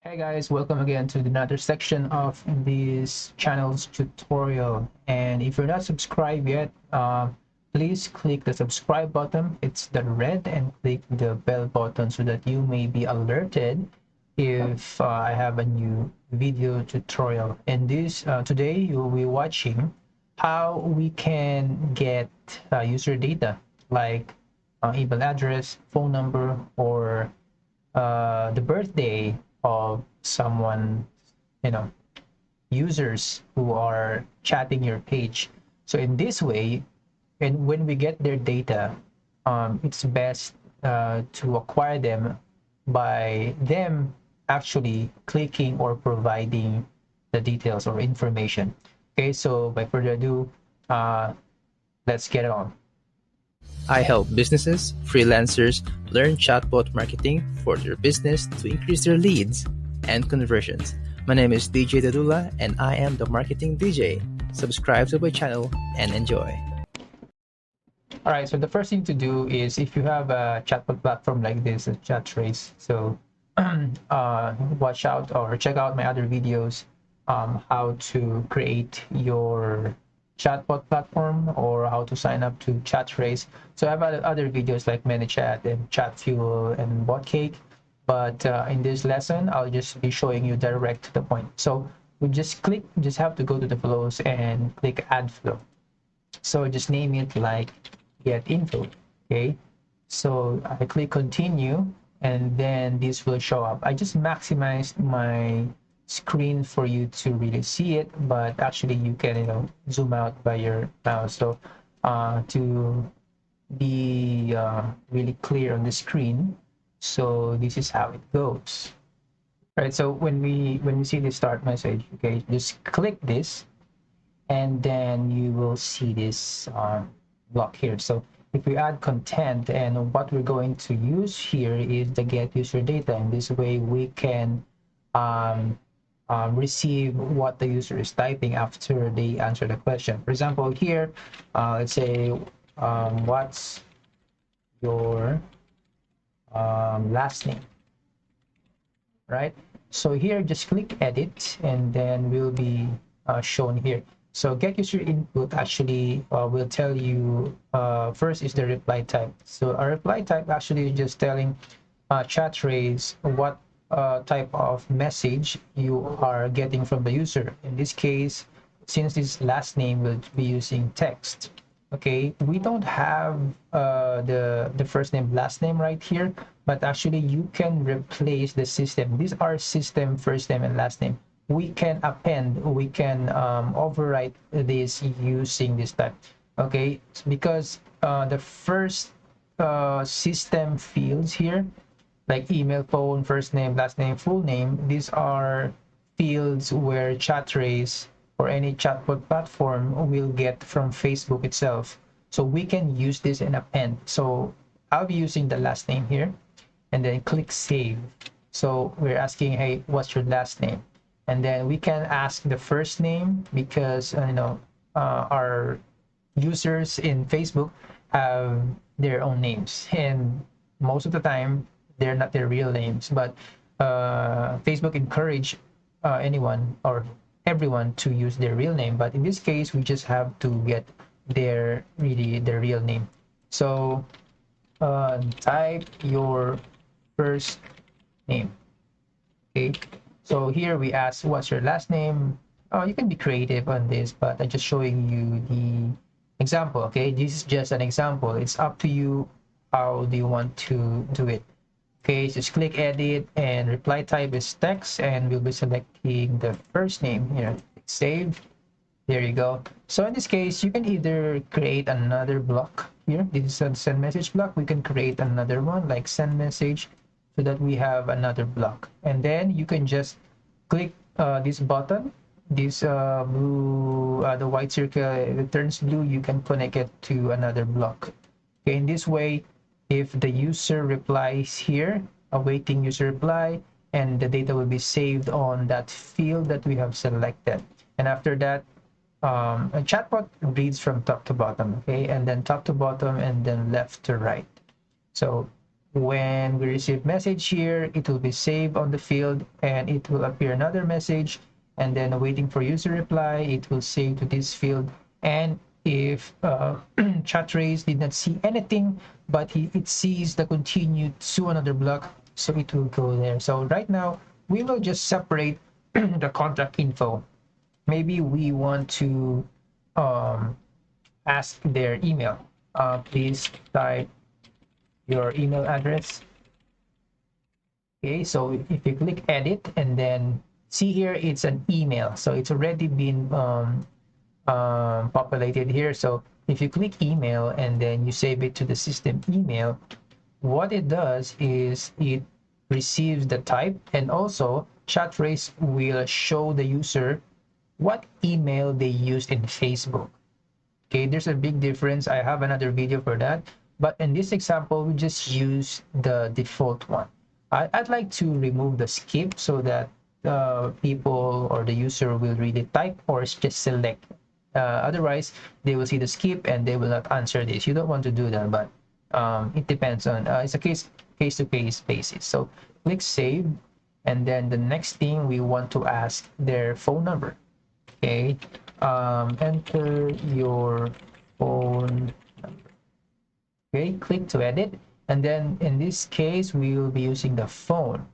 Hey guys, welcome again to another section of this channel's tutorial. And if you're not subscribed yet, please click the subscribe button. It's the red, and click the bell button so that you may be alerted if I have a new video tutorial. And this today you'll be watching how we can get user data like email address, phone number, or the birthday of someone, you know, users who are chatting your page. So in this way, and when we get their data, it's best to acquire them by them actually clicking or providing the details or information. Okay, so by further ado, uh, let's get it on. I help businesses, freelancers learn chatbot marketing for their business to increase their leads and conversions. My name is DJ Dadula and I am the marketing DJ. Subscribe to my channel and enjoy. All right, so the first thing to do is if you have a chatbot platform like this, a chatrace, so watch out or check out my other videos, how to create your chatbot platform or how to sign up to chatrace. So I have other videos like ManyChat and ChatFuel and BotCake, but in this lesson, I'll just be showing you direct to the point. So we just have to go to the flows and click Add Flow. So just name it like get info. Okay, so I click continue, and then this will show up. I just maximized my screen for you to really see it, but actually you can zoom out by your mouse. So to be really clear on the screen, so this is how it goes. Right, so when we see the start message, okay, just click this, and then you will see this block here. So if we add content, and what we're going to use here is the get user data, and this way we can um, receive what the user is typing after they answer the question. For example, here, let's say, what's your last name, right? So here, just click edit, and then will be shown here. So get user input actually will tell you first is the reply type. So a reply type actually is just telling chatrace what type of message you are getting from the user. In this case, since this last name will be using text, okay, we don't have the first name last name right here, but actually you can replace the system. These are system first name and last name. We can append, we can overwrite this using this type. Okay, because the first system fields here, like email, phone, first name, last name, full name, these are fields where chatrace or any chatbot platform will get from Facebook itself. So we can use this and append. So I'll be using the last name here, and then click save. So we're asking, hey, what's your last name? And then we can ask the first name because our users in Facebook have their own names, and most of the time they're not their real names, but Facebook encourage anyone or everyone to use their real name. But in this case, we just have to get their real name. So type your first name. Okay, so here we ask what's your last name. You can be creative on this, but I'm just showing you the example. Okay, this is just an example. It's up to you how do you want to do it. Okay, just click edit, and reply type is text, and we'll be selecting the first name here. Save. There you go. So in this case, you can either create another block here. This is a send message block. We can create another one like send message, so that we have another block. And then you can just click this button, this blue, the white circle, it turns blue, you can connect it to another block. Okay, in this way, if the user replies here, awaiting user reply, and the data will be saved on that field that we have selected. And after that, a chatbot reads from top to bottom, okay, and then top to bottom, and then left to right. So when we receive message here, it will be saved on the field and it will appear another message, and then waiting for user reply, it will save to this field. And if chatrace did not see anything, but it sees the continued to another block, so it will go there. So right now we will just separate the contact info. Maybe we want to um, ask their email. Please type your email address. Okay, so if you click edit and then see here, it's an email. So it's already been populated here. So if you click email and then you save it to the system email, what it does is it receives the type, and also chatrace will show the user what email they used in Facebook. Okay, there's a big difference. I have another video for that, but in this example we just use the default one. I'd like to remove the skip so that people or the user will really type or just select. Otherwise they will see the skip and they will not answer this. You don't want to do that, but it depends on it's a case-to-case basis. So click save, and then the next thing we want to ask their phone number. Okay, enter your phone number. Okay, click to edit, and then in this case we will be using the phone.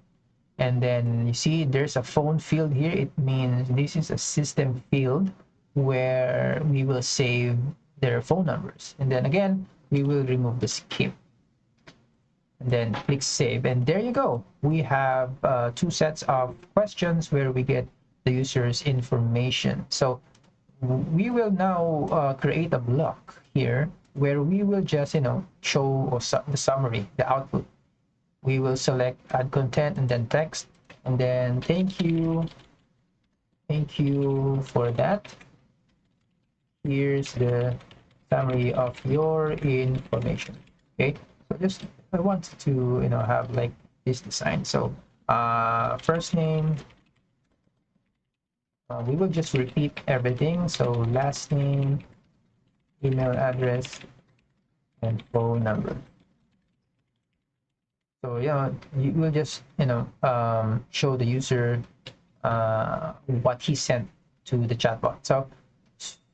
And then you see there's a phone field here. It means this is a system field where we will save their phone numbers. And then again we will remove the skip and then click save, and there you go. We have two sets of questions where we get the user's information. So we will now create a block here where we will just show the summary, the output. We will select add content and then text, and then thank you for that. Here's the summary of your information. Okay, so just I wanted to have like this design. So first name, we will just repeat everything. So last name, email address, and phone number. So you will just show the user what he sent to the chatbot. So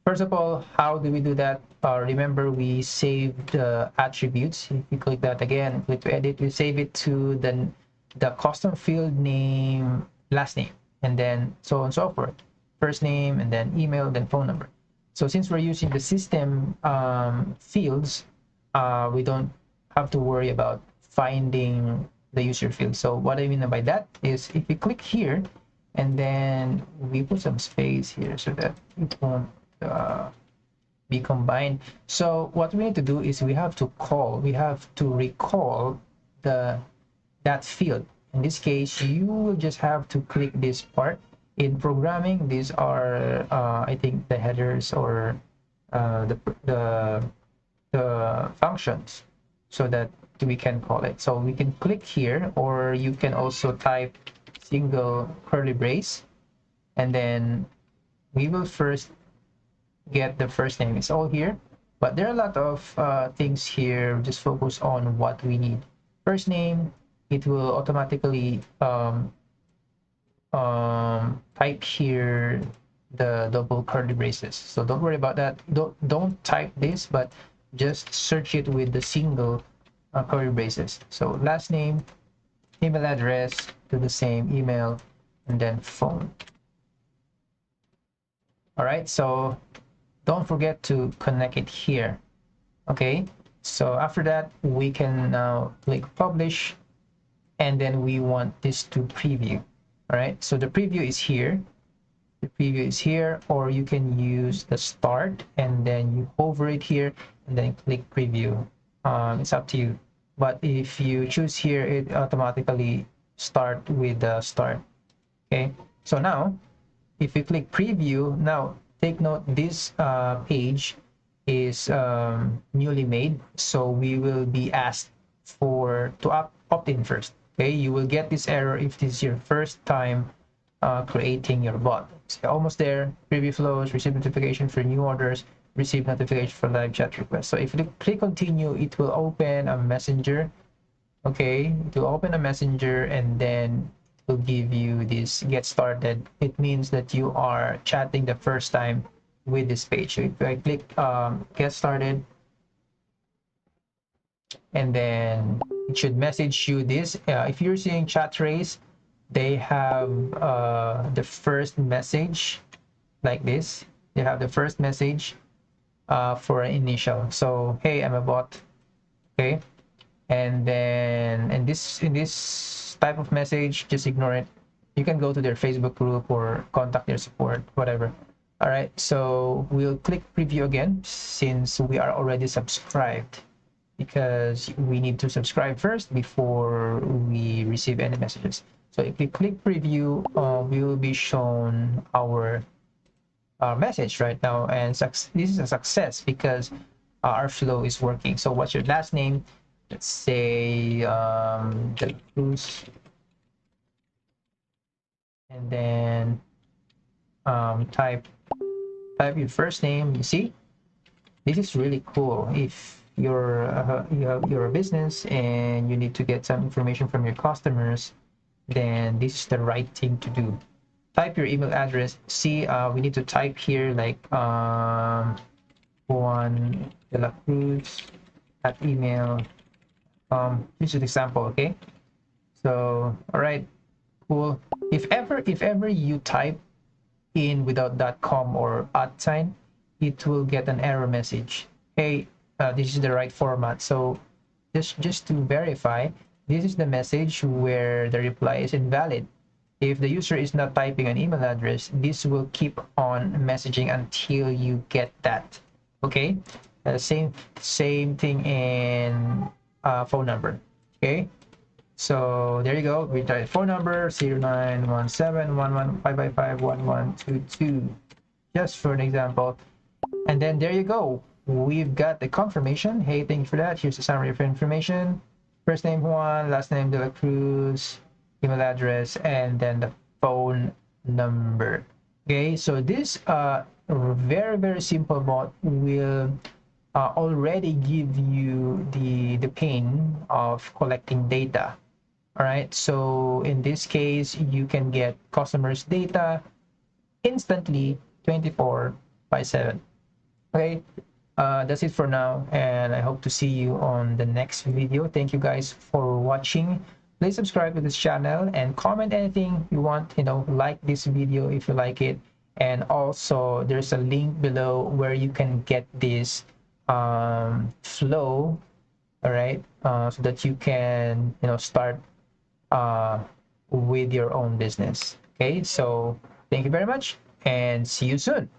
first of all, how do we do that? Remember, we saved the attributes. If you click that again, click to edit, we save it to the custom field name, last name, and then so on and so forth. First name, and then email, then phone number. So since we're using the system fields, we don't have to worry about finding the user field. So what I mean by that is if you click here and then we put some space here so that it won't be combined. So what we need to do is we have to recall that field. In this case, you will just have to click this part. In programming, these are I think the headers or the functions, so that we can call it. So we can click here, or you can also type single curly brace, and then we will first get the first name. It's all here, but there are a lot of things here. Just focus on what we need. First name, it will automatically type here the double curly braces, so don't worry about that. Don't type this, but just search it with the single curly braces. So last name, email address, do the same, email, and then phone. All right, so don't forget to connect it here. Okay, so after that we can now click publish, and then we want this to preview. All right, so the preview is here. The preview is here, or you can use the start and then you hover it here and then click preview. It's up to you, but if you choose here, it automatically start with the start. Okay, so now if you click preview, now take note this page is newly made, so we will be asked to opt in first. Okay, you will get this error if this is your first time creating your bot. So almost there. Preview flows, receive notification for new orders, receive notification for live chat requests. So if you click continue, it will open a messenger Okay, to open a messenger, and then it will give you this get started. It means that you are chatting the first time with this page. So if I click get started, and then it should message you this. If you're seeing chatrace, they have the first message like this. They have the first message for an initial. So hey, I'm a bot. Okay, and then in this type of message, just ignore it. You can go to their Facebook group or contact their support, whatever. All right, so we'll click preview again since we are already subscribed, because we need to subscribe first before we receive any messages. So if we click preview, we will be shown our message right now, and this is a success because our flow is working. So what's your last name? Let's say De La Cruz, and then type your first name. You see, this is really cool. If you're a business and you need to get some information from your customers, then this is the right thing to do. Type your email address. See, we need to type here like Juan de la Cruz at email. This is an example, okay? So, all right, cool. If ever you type in without .com or @ sign, it will get an error message. Hey, this is the right format. So just to verify, this is the message where the reply is invalid. If the user is not typing an email address, this will keep on messaging until you get that. Okay, same thing in phone number. Okay, so there you go. We type phone number 091711555122, just for an example. And then there you go. We've got the confirmation. Hey, thank you for that. Here's a summary of information. First name Juan, last name De La Cruz, email address, and then the phone number. Okay, so this very simple bot will already give you the pain of collecting data. All right, so in this case, you can get customers' data instantly 24 by 7. Okay, that's it for now, and I hope to see you on the next video. Thank you guys for watching. Please subscribe to this channel and comment anything you want. Like this video if you like it, and also there's a link below where you can get this flow. All right, so that you can start uh, with your own business. Okay, so thank you very much, and see you soon.